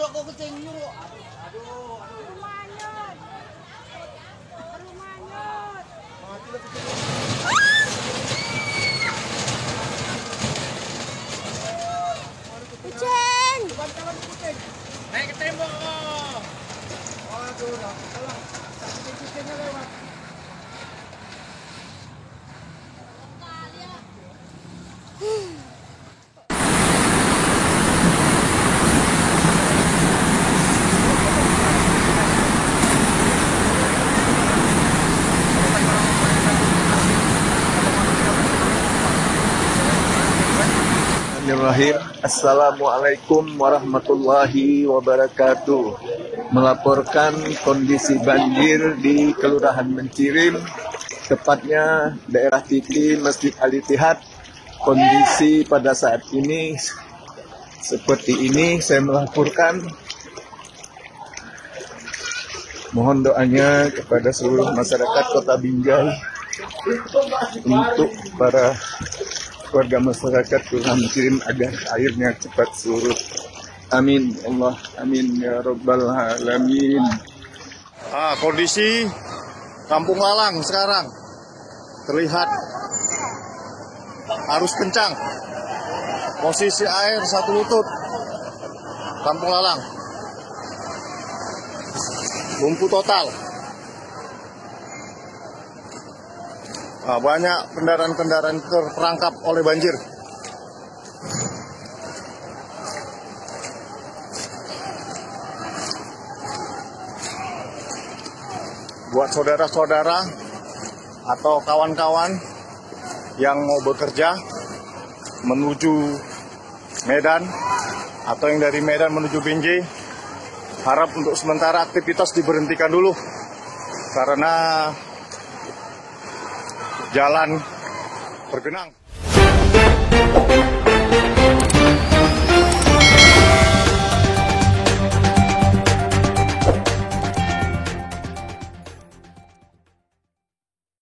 nyuruh kok kucing nyuruh. Aduh. Rumanyut. Mati lah kucing. Kucing. Kawan kucing. Naik ke tembok. Waduh, salah. Kucingnya lewat. Bismillahirrahmanirrahim. Assalamualaikum warahmatullahi wabarakatuh. Melaporkan kondisi banjir di Kelurahan Mencirim, tepatnya daerah Titi Masjid Al-Ittihad. Kondisi pada saat ini seperti ini saya melaporkan. Mohon doanya kepada seluruh masyarakat Kota Binjai untuk para warga masyarakat Kelurahan Mencirim agar airnya cepat surut. Amin Allah, amin ya Rabbal Alamin. Kondisi Kampung Lalang sekarang terlihat arus kencang. Posisi air 1 lutut. Kampung Lalang lumpuh total. Banyak kendaraan-kendaraan terperangkap oleh banjir. Buat saudara-saudara atau kawan-kawan yang mau bekerja menuju Medan atau yang dari Medan menuju Binjai, harap untuk sementara aktivitas diberhentikan dulu karena jalan bergenang.